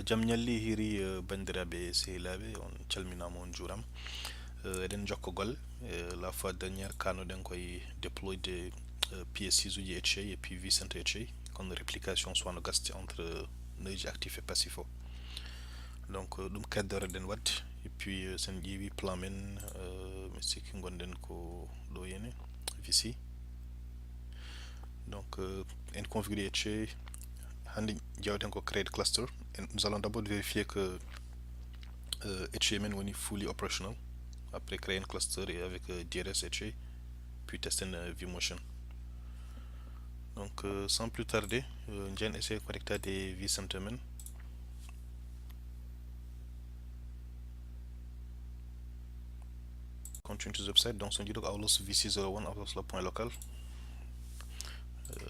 jam ñalli hiri bandiraɓe sehilaɓe on calminama on juuram eɗen jokkogol la fois dernière kanoɗen koye déployde ps6 uji etchey et puis vCenter etchey kono réplication suwano gaste entre neuji actif et passif o donc ɗum kaddoreɗen wadde et puis sen ƴeewi plan men mi sikki gonɗen ko ɗo yene vc donc en configuré etchey hande jawten ko créer cluster et nous allons d'abord vérifier que HTML woni fully operational après créer un cluster et avec DRS HA puis tester vMotion. Donc sans plus tarder j'ai essayé de connecter des vCenter men. Continue to the website, donc on dit outlook vc01 outlook le point local.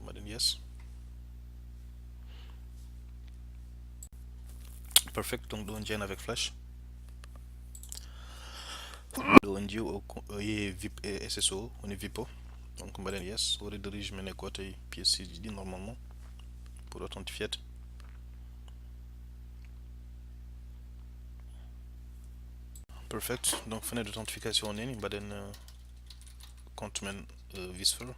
Madame yes. Perfect, donc on join avec Flash. On dit au VIP SSO, on est VIPO. Donc madame yes, on redirige mes côté PSC normalement pour authentifier. Perfect, donc fenêtre d'authentification on est baden compte men vSphere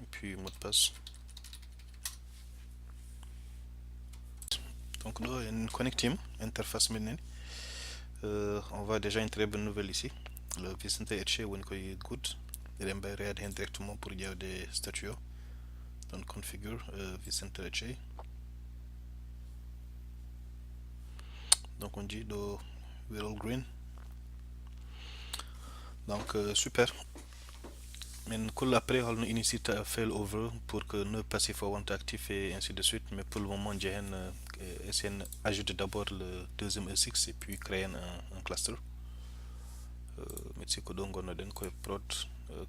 et puis mot de passe. Donc là une connectim interface menen on voit déjà une très bonne nouvelle ici. Le vCenter etché on est good et on va regarder directement pour dire des statuts. Donc configure vCenter etché. Donc on dit do we're all green. Donc super. Mais cool après on initie à failover pour que nos passifs soient actifs et ainsi de suite. Mais pour le moment j'ai essayer d'ajouter d'abord le deuxième E6 et puis créer un cluster. Mais c'est que donc on a donné prod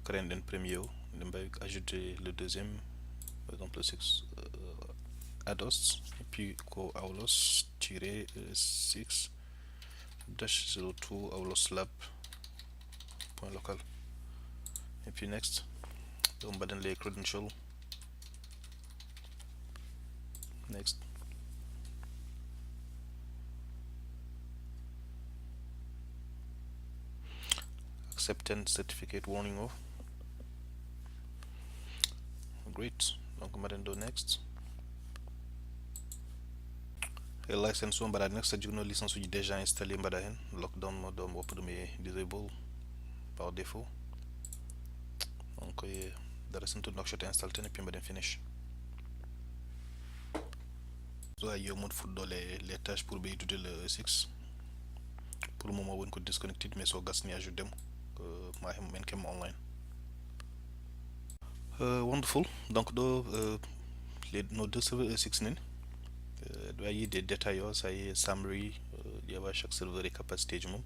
créer un premier on va ajouter le deuxième par exemple le 6 ados et puis co aulos tirer 6 dash 02 aulos lab point local et puis next on va donner les credentials next acceptance certificate warning off great donc on va donner next et license on va next c'est une licence déjà installée on va lockdown mode on peut disable par défaut donc dara sen tout nokshot install ten et puis on va finish so yo mode foot dans les tâches pour utiliser le 6 pour le moment on peut disconnected mais so gas ni ajoute dem ma men kem online wonderful donc nos deux serveurs E6 nen doit y des détails ça y est summary il y a chaque serveur et capacité du monde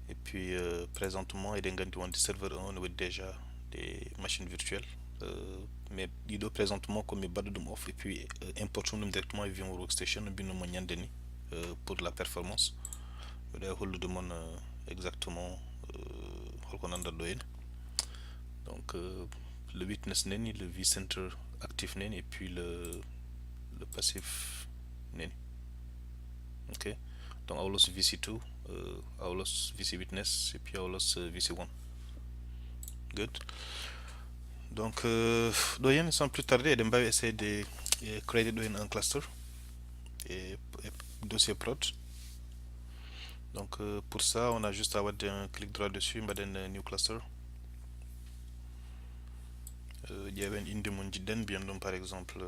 et puis présentement il y a des serveurs on a déjà des machines virtuelles mais il doit présentement comme il de off et puis importons directement via une workstation pour la performance il demande exactement donc le witness neni le vCenter actif neni et puis le passif neni ok donc aulos vc2 aulos vc witness et puis aulos vc1 good donc sans plus tarder on va essayer de créer un cluster et dossier prod donc pour ça on a juste à avoir un clic droit dessus on va donner un new cluster il y a une demande bien donc par exemple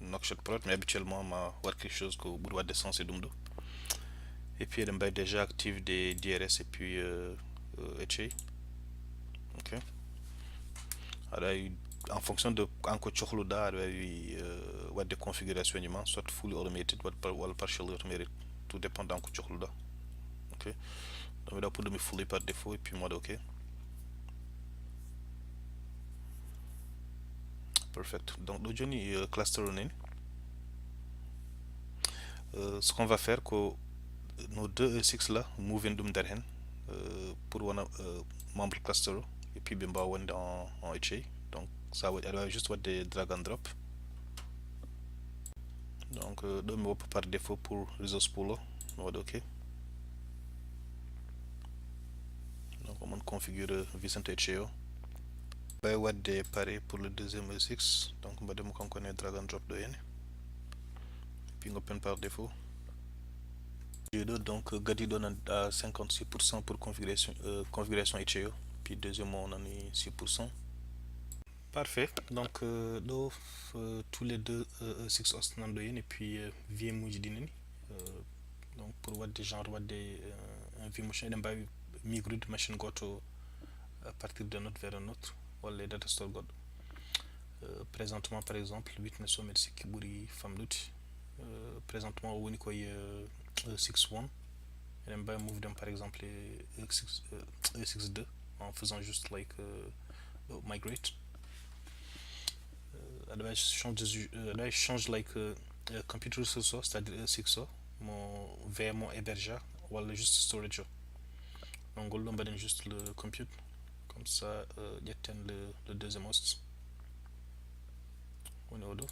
Nokshot prod mais habituellement on va voir quelque chose que vous de sens et dumdo et puis on va déjà active des DRS et puis HA ok alors en fonction de encore chokhluda what de configuration soit fully automated ou partially automated tout dépend d'encore chokhluda ok donc là pour me fully par défaut et puis mode ok perfect donc le journey cluster running ce qu'on va faire que nos deux E6 là move in derhen pour un membre cluster et puis bimba en HA donc ça va juste des drag and drop donc ɗo mi woppa par défaut pour réseau spooler mi waɗa ok. donc on configure vCenter HAO ɓay wadde pare pour le deuxième E6, donc mbaɗemo kankone drag and drop ɗo henne puis open par défaut ɗo donc gadi ɗo nan à 56% pour configuration HAO, puis deuxièmement on en est 6%. Parfait, donc tous les deux 6 hosts nan ɗo henne et puis VM uji ɗi nani donc pour wadde genre wadde un VM machine eɗen mbawi migrude machine goto à partir d'un autre vers un autre walla data store goɗɗo. Présentement par exemple witness o mbeɗa sikki ɓuuri famɗude. Présentement o woni koye 6.1, eɗen mbawi move par exemple E6.2 en faisant juste like migrate. Elle change like computer resource, c'est-à-dire E6 mon VM mon hébergeur walla juste storage o. donc ngol ɗo mbaɗen juste le compute comme ça ƴetten le deuxième host woni oɗo.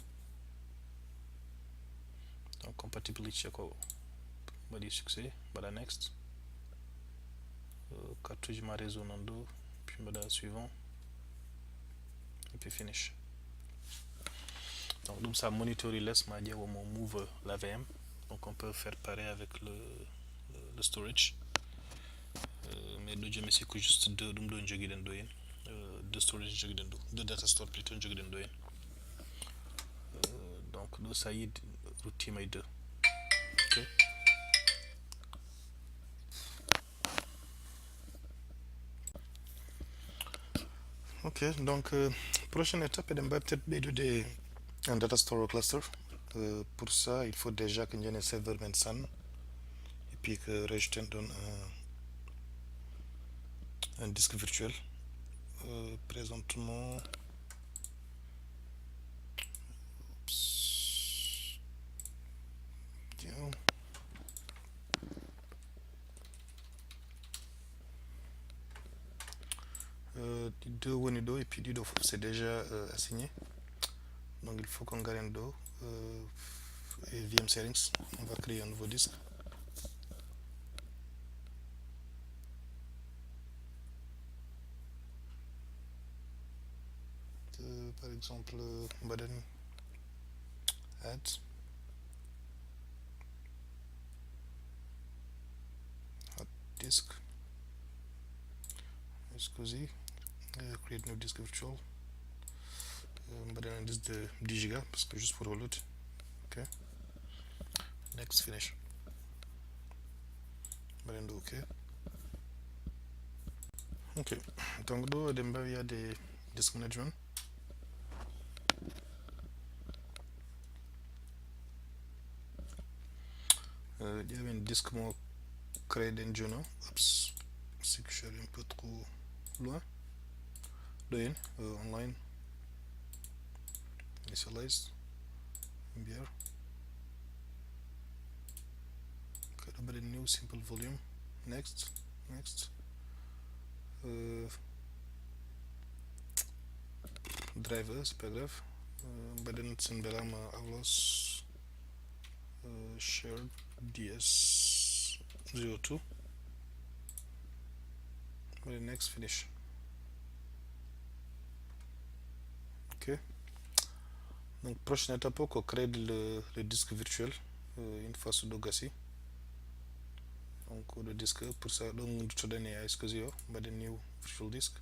donc compatibility check o mbaɗi succès, mbaɗa next. carte uji ma réseau nan ɗo, puis mbaɗa suivant et puis finish. donc ɗum ça monitori less ma ƴeewa mo move la VM, donc on peut faire pareil avec le storage. mais ɗo joni mi sikku juste deux ɗum ɗo joguiɗen ɗo hen, deux storage joguiɗen ɗo, deux data store plutôt joguiɗen ɗo hen. donc ɗo ça yi ruttima e deux. ok ok donc prochaine étape eɗen mbawi peut-être ɓeydude un data store au cluster. Pour ça il faut déjà que jeni serveur men SAN et puis que rajouter un disque virtuel. Présentement deux woni ɗo et puis ɗiɗo fof c'est déjà assigné, donc il faut qu'on garen ɗo et VM settings, on va créer un nouveau disque. Par exemple mbaɗen add hot disk così, create new disk virtual, mbaɗen un disque de 10 giga parce que juste pour reload. ok next finish, mbaɗen ɗo ok. ok donc ɗo eɗen mbawi yade disk management. ƴeewen disque mo créé ɗen joni o. Oups, c'est que je suis allé un peu trop loin. ɗo hen online initialize mbr kaɗo mbaɗen new simple volume, next next. driver c'est pas grave, mbaɗen sen mbelama awlos shared ds02 mbaɗen next finish. ok donc prochaine étape o ko créer le disque virtuel une fois so ɗo gasi. donc oɗo disque pour ça ɗon duttoɗen e iSCSI o, mbaɗen new virtual disk.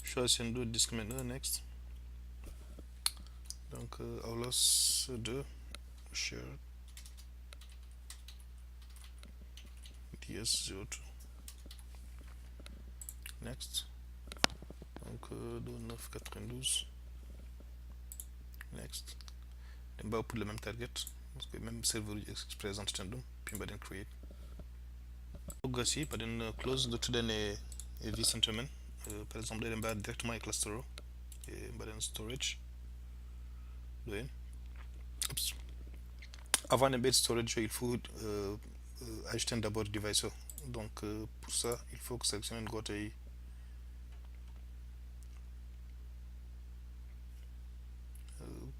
choisissez ɗo disque men ɗo next. donc awlos 2 share ds02 next. donc ɗo 992 next. ɗen mbawa pour le même target parce que même serveur uji présente ten ɗum, puis mbaɗen create. ɗo gasi mbaɗen close duttoɗen e vCenter men. par exemple ɗeɗen mbawa directement e cluster o e mbaɗen storage ɗo hen. avant de mettre storage il faut ajouter d'abord device o. donc pour ça il faut que sélectionner goto e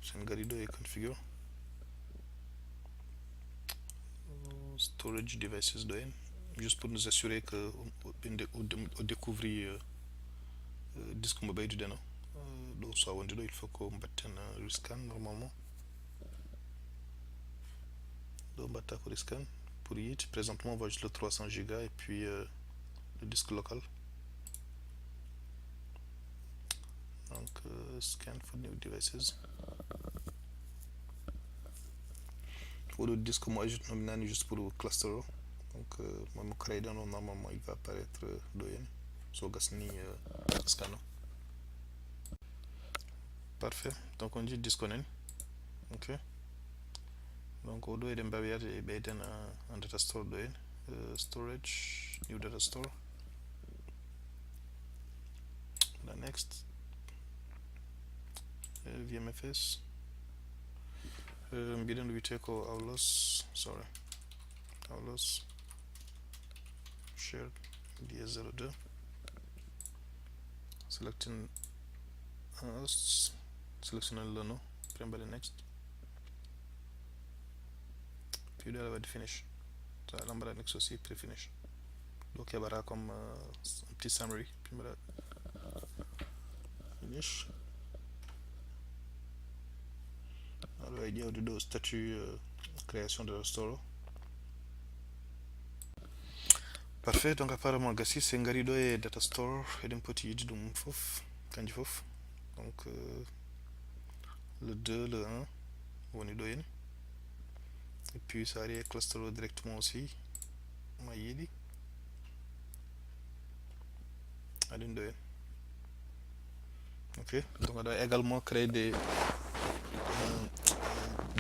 sen gari ɗo e configure storage devices ɗo en, juste pour nous assurer que o découvri disque mo ɓeydudeno ɗo. So a wondi ɗo il faut ko mbatten rescan normalement. ɗo mbatta ko rescan pour yit. Présentement on voit juste le 300 Go et puis le disque local. Donc scan for new devices. Pour le disque moi ajoute nominal juste pour le cluster. Donc moi me crée dans normalement il va apparaître doyen so gasni scan. Parfait. Donc on dit disconnect. Ok. Donc au doyen dem bawiade e ɓeyden un data store doyen storage new data store. The next VMFS mbiɗen wiyete ko Aulos, sorry, Aulos shared DS02 selecting hosts, selectionnel le nom, puis mbaɗen next, puis ɗo waɗi finish. So ala mbaɗa next aussi puis finish. Donc keɓata comme un petit summary, puis mbaɗa finish. Alors il y a deux statuts création de la store. Parfait. Donc apparemment gassi c'est ngari do e data store eɗen poti yidde ɗum fof kanji fof. Donc le 2 le 1 woni ɗo hen, et puis ça arrive cluster directement aussi ma yiɗi aɗen ɗo hen. Ok, donc on doit également créer des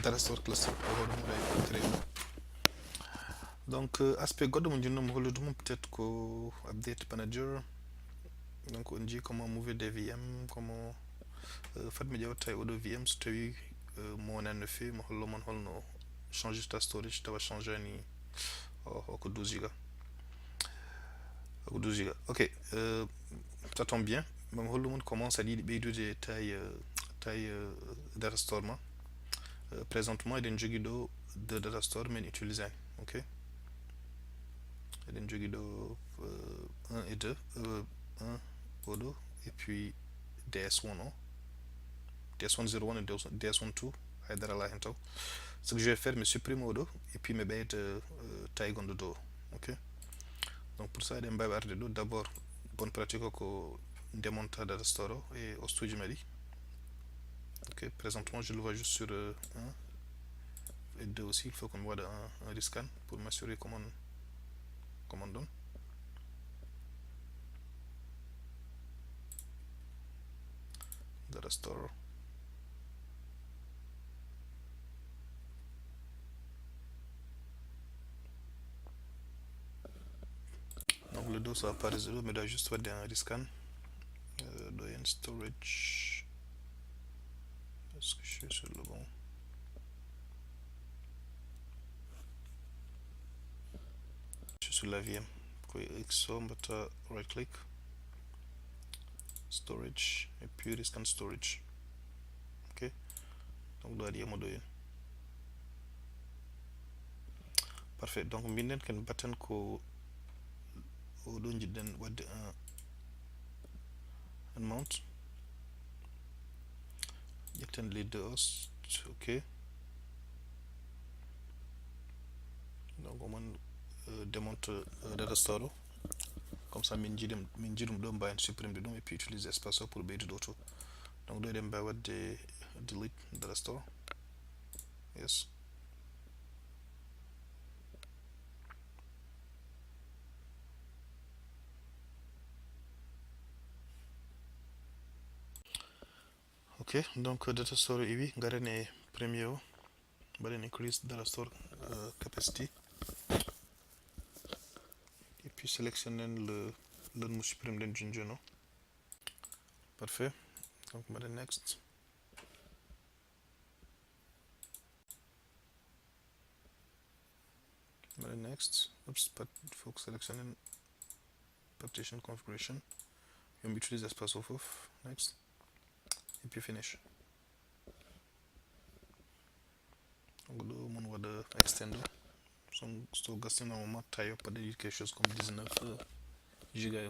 data store cluster pour créer. Donc aspect goɗɗo mo jinnomi hollude mum peut-être ko update manager. Donc on dit comment mouver des VM, comment fatmi ƴewta e oɗo VM so tawi mo wonani no fewi mo hollo mon holno changer ta storage tawa changer ni ko 12 Go. Ko 12 Go. Ok, ça tombe bien. Mam hollu mon comment ça yiɗi ɓeydude taille data store ma. Présentement eɗen jogui ɗo deux data store men utilisani. Ok, eɗen jogui ɗo 1 et 2 1 oɗo et puis DS1 o, DS101 et DS12 haydara la hen taw. Ce que je vais faire, me supprimer oɗo et puis me ɓeyda taille gonɗo dow. Ok, donc pour ça eɗen mbawi arde ɗo d'abord bonne pratique ko démonta data store o e hostuji maɗi. Ok, présentement je le vois juste sur 1 et 2 aussi. Il faut qu'on voit un rescan pour m'assurer comment on donne. Data store. Donc le dos ça apparaît zéro, mais doit juste faire un rescan. Doyen storage. Est-ce que je suis sur le bon? Je suis sur la VM. XO, right click, storage, et puis rescan storage. Ok, donc doit dire doyen. Parfait. Donc minen ken batten ko oɗo jiɗɗen wadde un mount. Ƴetten les deux hosts. Ok, donc on démonte data store. Comme ça min jiiɗum ɗo mbawen supprimer ɗum et puis utiliser espace pour ɓeydude auto. Donc ɗo eɗen mbawi wadde delete data store. Yes. Ok, donc data store iwi garen e premier o mbaɗen increase data store capacity et puis sélectionnen le mo supprime den junjono. Parfait, donc mbaɗen next. Next, oops, but faut sélectionner partition configuration. On utilise espace off, next, et puis finish. donc mon va de extender so gassi normalement taille pas de quelque chose comme 19 giga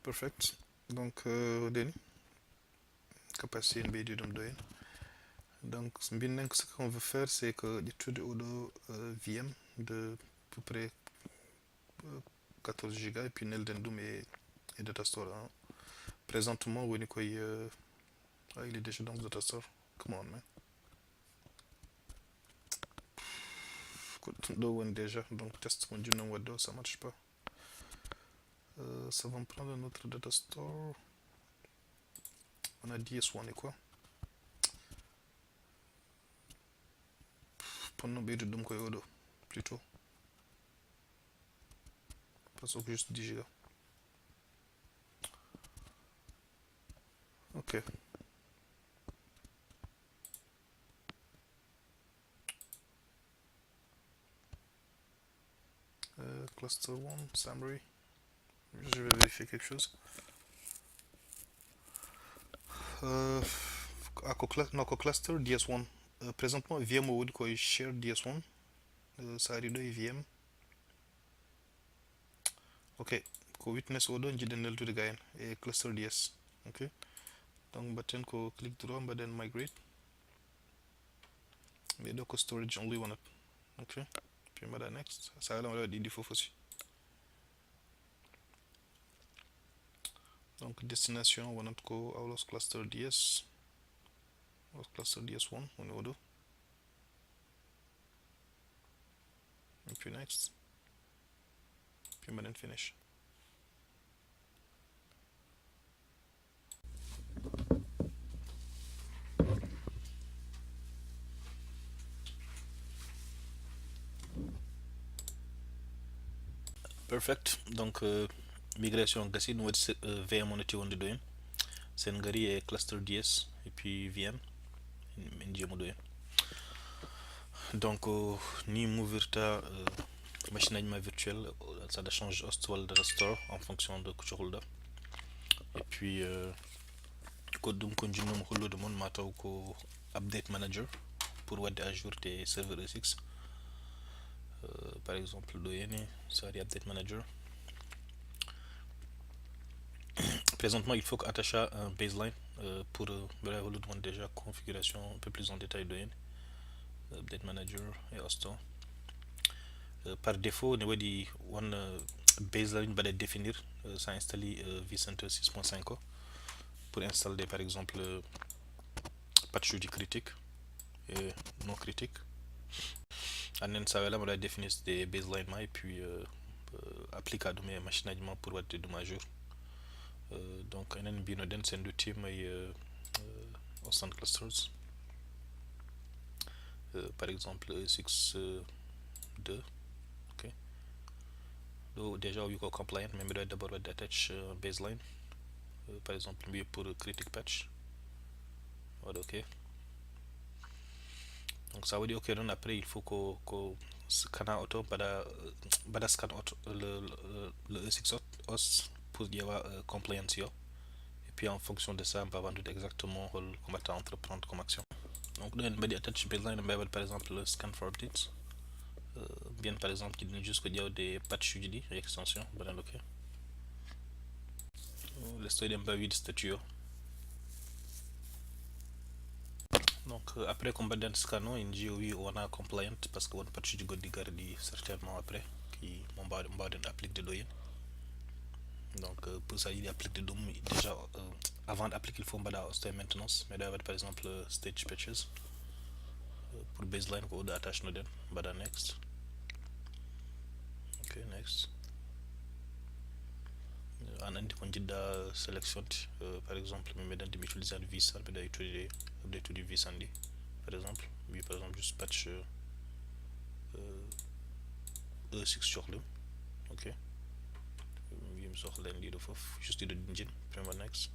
perfect donc deni capacité nbe du dum doyen donc ce qu'on veut faire c'est que l'étude au VM de à peu près 14 giga et puis nelden doom et data store hein. Présentement il est déjà dans le data store come on man déjà donc test mon Wado ça marche pas ça va me prendre notre data store on a DS1 et quoi pendant que doom koyodo plutôt parce que juste 10 giga ok cluster 1 summary je vais vérifier quelque chose notre cluster DS1 présentement VM would quoi share DS1 ça arrive de VM ok ko witness odo jiden neltude gayen et cluster DS ok donc button ko click droit then migrate mais do ko storage only one ok puis mada next ça la wala di fofu aussi donc destination wonat ko awlos cluster DS cluster DS1 on odo et puis next puis mada finish perfect donc migration gassi no wadi VM on wonde doyen sen gari e cluster DS et puis VM min jemu doyen donc ni mouvirta machine virtuelle ça change host wala restore en fonction de kuchulda et puis ko dum ko jinnum hollude mon ma taw ko update manager pour wadde à jour tes serveurs ESX par exemple do yene sari update manager présentement il faut attacher un baseline pour hollude déjà configuration un peu plus en détail do yene update manager et host par défaut ne wadi one baseline bade définir ça installer vCenter 6.5 pour installer par exemple patch du critique et non critique and ça va là on va définir des baseline et puis appliquer à mes machinagement pour watts de majeur donc un bino den c'est du team au centre clusters par exemple 6.2 ok donc déjà we go compliant mais doit d'abord attach baseline par exemple mieux pour critique patch voilà ok donc ça veut dire ok donc après il faut qu'on scanne auto bada scan auto le ESX os pour dire compliance et puis en fonction de ça on va vendre exactement comment va entreprendre comme action donc on va attach baseline par exemple le scan for updates bien par exemple qui donne juste que dire des patch UGD et extension voilà ok l'histoire d'un vide statut donc après combat dans scanner in GOE on a compliant parce que on patch du god gardi certainement après qui mon bas applique de doyen donc pour ça il applique de dom déjà avant d'appliquer il faut bada host maintenance mais d'avoir par exemple stage patches pour baseline ko da attach no den bada next ok next en andi ko jidda sélection par exemple mais dans de utiliser vCenter mais d'utiliser update du vCenter par exemple oui par exemple juste patch E6 sur le ok oui me sort l'en de fof juste de engine puis next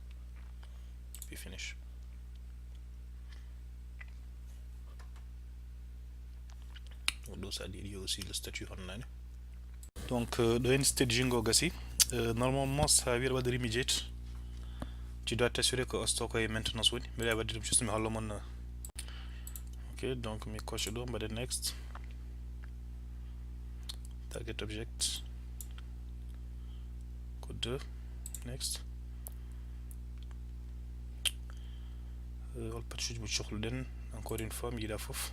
puis finish donc ça dit aussi le statut online donc dans staging gassi normalement ça vient de remediate tu dois t'assurer que stock est maintenance woni mais va dire juste mais hallo mon ok Ok, donc mi coche ɗo mbaɗa next, target object ko 2, next. Hol patchuji mo cohluɗen encore une fois mi yiɗa fof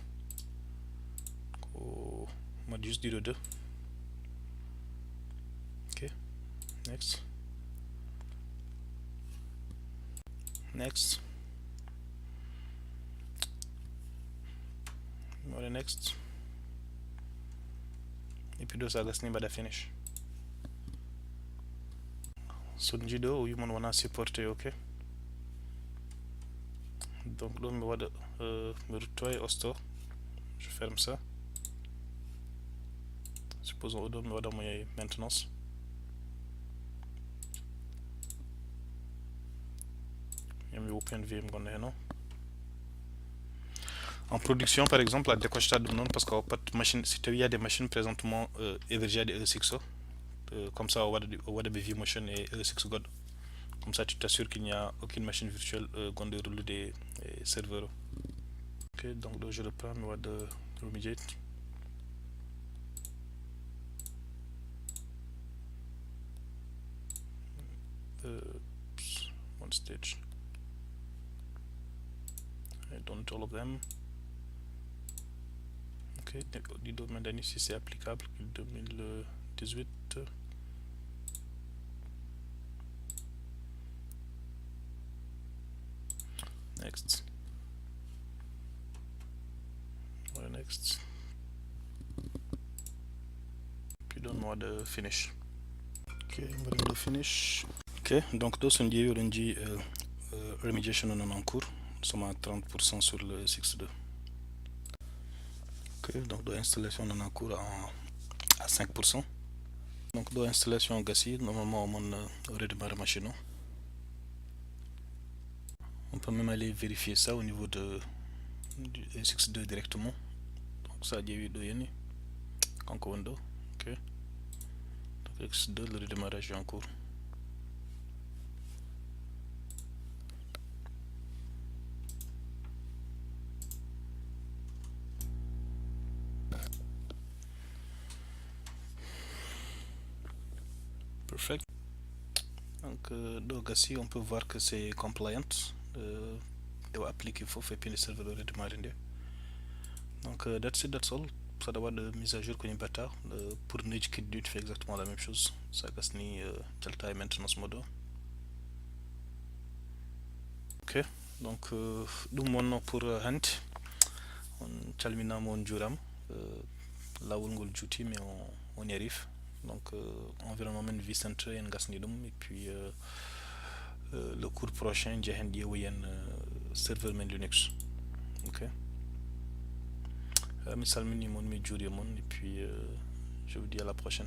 ko mat juste ɗiɗo 2. Ok, next, next, mi waɗa next, et puis ɗo sa gasni mbaɗa finish. So jiɗo o wimon wona supporté. Ok, donc ɗo mi waɗa mi ruttoya hosto, je ferme ça. Supposons oɗo mi waɗa mo maintenance. Mi open VM gonɗo heno. En production par exemple a décocheta ɗum non parce que o pat machine, si tawi il y a des machines présentement hébergées de E6 comme ça o waɗa ɓe vMotion et E6 goɗɗo, comme ça tu t'assures qu'il n'y a aucune machine virtuelle gonɗo e rellude serveur o. Ok, donc ɗo je reprends mi waɗa remediate. One stage. I don't all of them. Ok, du domaine d'année si c'est applicable 2018. Next. Voilà, next. Puis donne-moi de finish. Ok, on va le finish. Ok, donc dans ce niveau, on dit remediation en cours. Nous sommes à 30% sur le 6.2. Ok, donc de l'installation en cours à 5%. Donc de l'installation gassi, normalement on redémarre la machine. On peut même aller vérifier ça au niveau du 6.2 directement. Donc ça a eu de yeni. Encore window. Ok. Donc 6.2, le redémarrage est en cours. Perfect. Donc ici on peut voir que c'est compliant. Doit appliquer faut faire puis le serveur de redémarrer. Donc that's it, that's all. Ça doit avoir de mise à jour qu'on bâtard. Pour Nage Kit tu fais exactement la même chose. Ça casse ni delta et maintenance mode. Ok, donc nous mon pour Hunt. On calmina mon juram. Là où on duty mais on y arrive. Donc environnement vCenter et gasnidum et puis le cours prochain j'ai un serveur main Linux. Ok, mes salmini mon mes et puis je vous dis à la prochaine.